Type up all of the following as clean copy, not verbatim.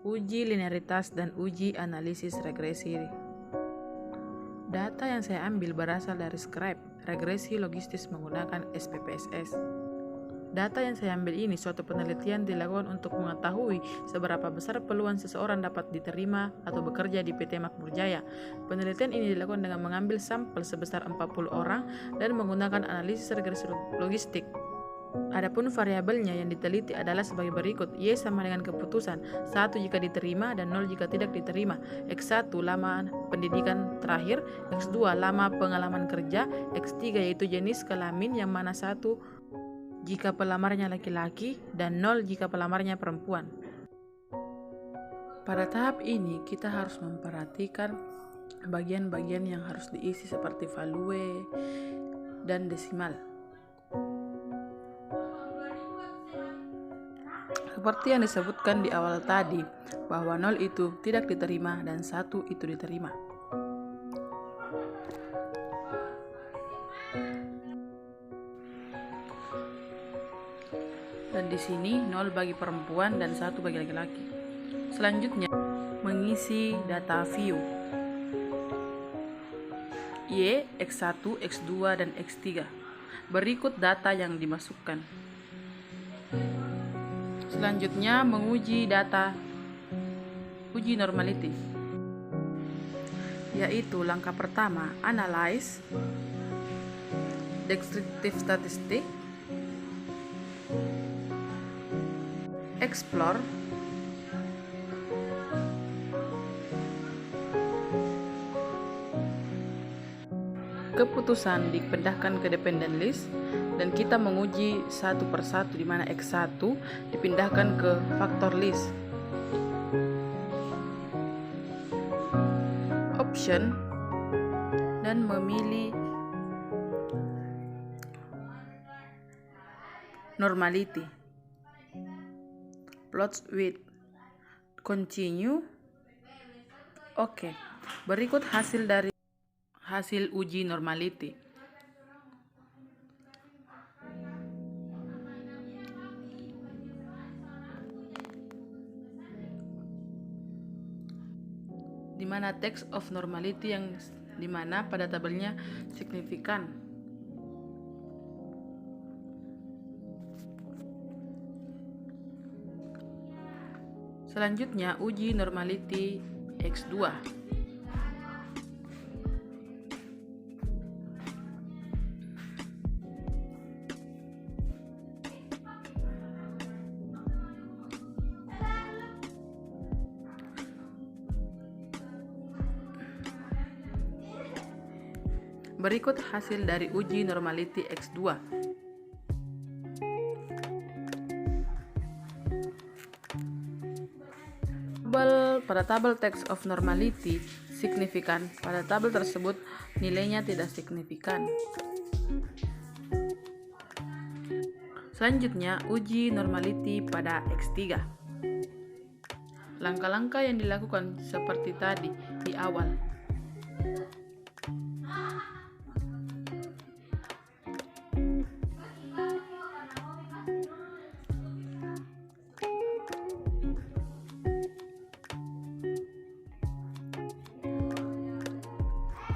uji linearitas dan uji analisis regresi. Data yang saya ambil berasal dari Scribe, regresi logistis menggunakan SPSS. Data yang saya ambil ini suatu penelitian dilakukan untuk mengetahui seberapa besar peluang seseorang dapat diterima atau bekerja di PT Makmur Jaya. Penelitian ini dilakukan dengan mengambil sampel sebesar 40 orang dan menggunakan analisis regresi logistik. Adapun variabelnya yang diteliti adalah sebagai berikut. Y sama dengan keputusan 1 jika diterima dan 0 jika tidak diterima. X1 lama pendidikan terakhir, X2 lama pengalaman kerja, X3 yaitu jenis kelamin yang mana 1 jika pelamarnya laki-laki dan 0 jika pelamarnya perempuan. Pada tahap ini kita harus memperhatikan bagian-bagian yang harus diisi seperti value dan desimal. Seperti yang disebutkan di awal tadi, bahwa 0 itu tidak diterima dan 1 itu diterima. Dan di sini 0 bagi perempuan dan 1 bagi laki-laki. Selanjutnya, mengisi data view. Y, X1, X2, dan X3. Berikut data yang dimasukkan. Selanjutnya, menguji data uji normality, yaitu langkah pertama, analyze, descriptive statistic, explore, keputusan dipindahkan ke dependent list, dan kita menguji satu persatu di mana X1 dipindahkan ke factor list. Option dan memilih normality. Plots with continue. Oke. Berikut hasil uji normality. Di mana text of normality yang di mana pada tabelnya signifikan. Selanjutnya uji normality X2. Berikut hasil dari uji normality X2. Pada tabel text of normality signifikan, pada tabel tersebut nilainya tidak signifikan. Selanjutnya, uji normality pada X3. Langkah-langkah yang dilakukan seperti tadi di awal.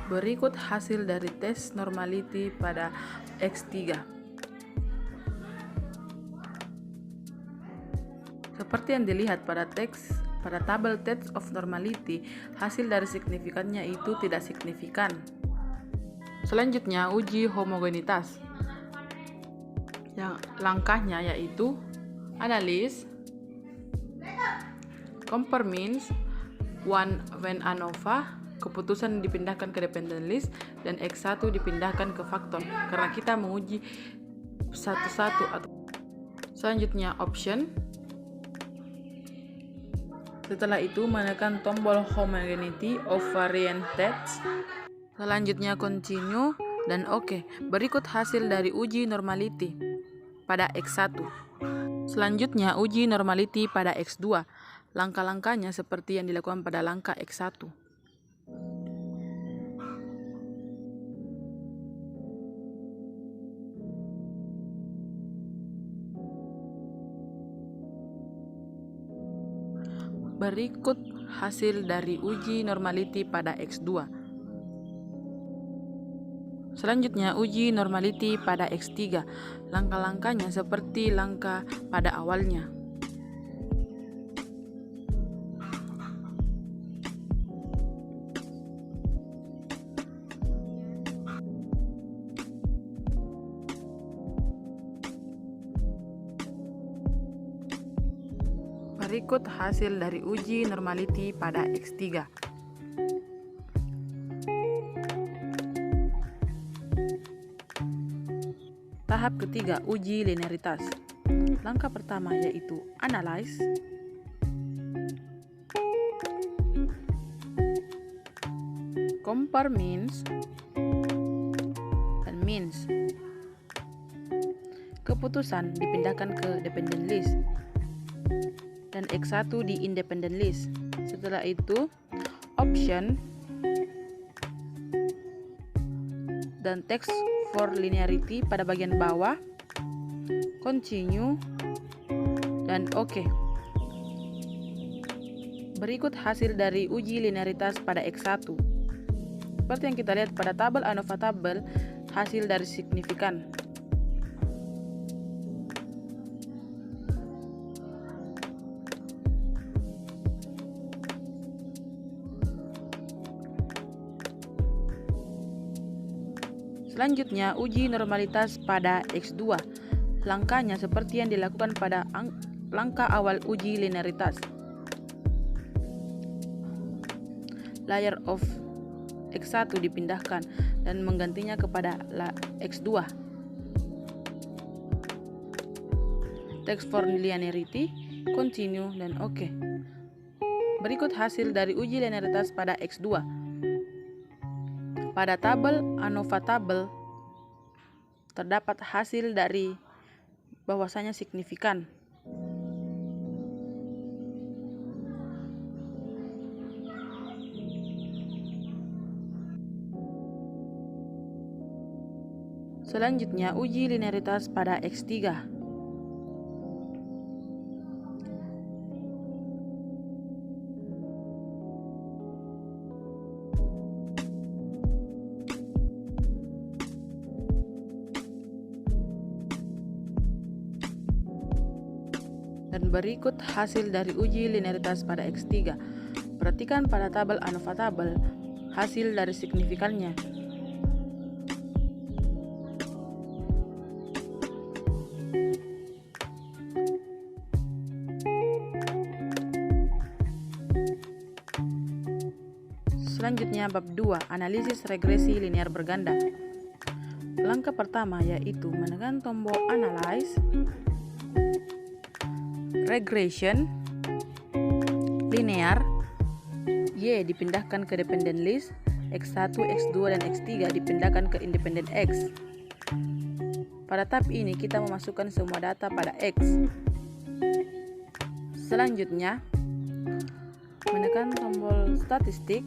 Berikut hasil dari tes normality pada X3. Seperti yang dilihat pada tabel text of normality, hasil dari signifikannya itu tidak signifikan. Selanjutnya, uji homogenitas. Yang langkahnya yaitu analyze, compare means, one when ANOVA, keputusan dipindahkan ke dependent list, dan X1 dipindahkan ke faktor karena kita menguji satu-satu. Selanjutnya option. Setelah itu menekan tombol homogeneity of variant text. Selanjutnya continue dan oke. Berikut hasil dari uji normality pada X1. Selanjutnya uji normality pada X2. Langkah-langkahnya seperti yang dilakukan pada langkah X1. Berikut hasil dari uji normality pada X2. Selanjutnya, uji normality pada X3. Langkah-langkahnya seperti langkah pada awalnya. Berikut hasil dari uji normality pada X3. Tahap ketiga, uji linearitas. Langkah pertama yaitu analyze, compare means dan means. Keputusan dipindahkan ke dependent list dan X1 di independent list. Setelah itu, option dan text for linearity pada bagian bawah, continue dan OK. Berikut hasil dari uji linearitas pada X1. Seperti yang kita lihat pada tabel ANOVA tabel, hasil dari signifikan. Selanjutnya, uji normalitas pada X2. Langkahnya seperti yang dilakukan pada langkah awal uji linearitas. Layer of X1 dipindahkan dan menggantinya kepada X2. Text for linearity, continue, dan OK. Berikut hasil dari uji linearitas pada X2. Pada tabel ANOVA tabel terdapat hasil dari bahwasanya signifikan. Selanjutnya, uji linearitas pada X3. Dan berikut hasil dari uji linearitas pada X3. Perhatikan pada tabel ANOVA tabel hasil dari signifikannya. Selanjutnya, bab 2, analisis regresi linear berganda. Langkah pertama yaitu menekan tombol analyze, regression, linear, Y dipindahkan ke dependent list, X1, X2, dan X3 dipindahkan ke independent X. Pada tahap ini kita memasukkan semua data pada X. Selanjutnya, menekan tombol statistik,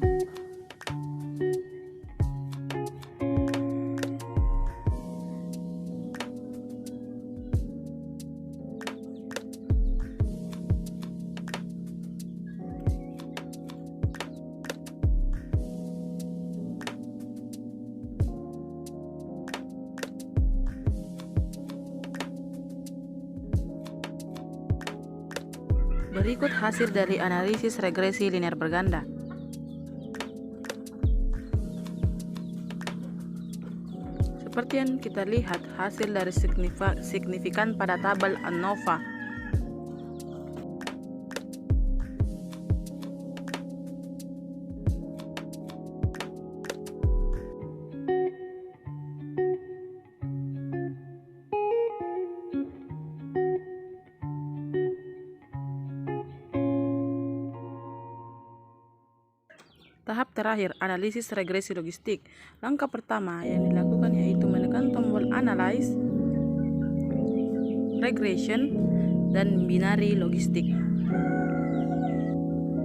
berikut hasil dari analisis regresi linear berganda. Seperti yang kita lihat hasil dari signifikan pada tabel ANOVA. Tahap terakhir, analisis regresi logistik. Langkah pertama yang dilakukan yaitu menekan tombol analyze, regression, dan binary logistik.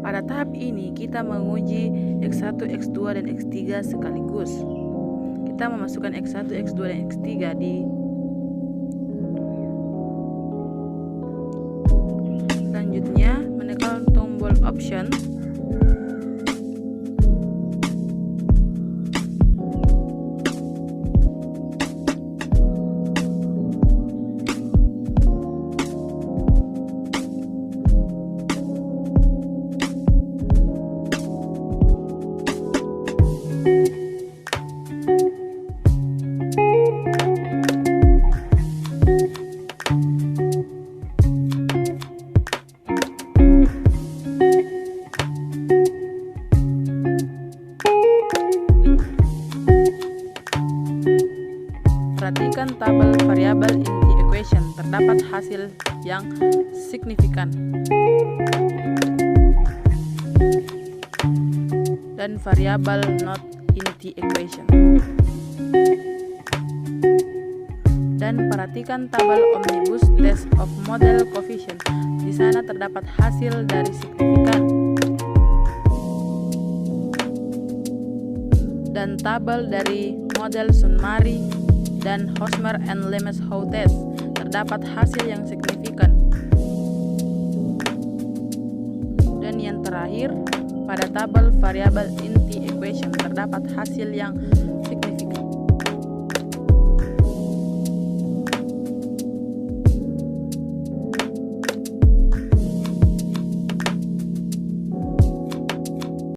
Pada tahap ini kita menguji X1, X2, dan X3 sekaligus. Kita memasukkan X1, X2, dan X3 di selanjutnya menekan tombol option, perhatikan tabel variabel inti equation, terdapat hasil yang signifikan. Dan variabel not inti equation. Dan perhatikan tabel omnibus test of model coefficient. Di sana terdapat hasil dari signifikan. Dan tabel dari model Sun-Murray dan Hosmer and Lemeshow test, terdapat hasil yang signifikan. Dan yang terakhir, pada tabel variabel inti equation terdapat hasil yang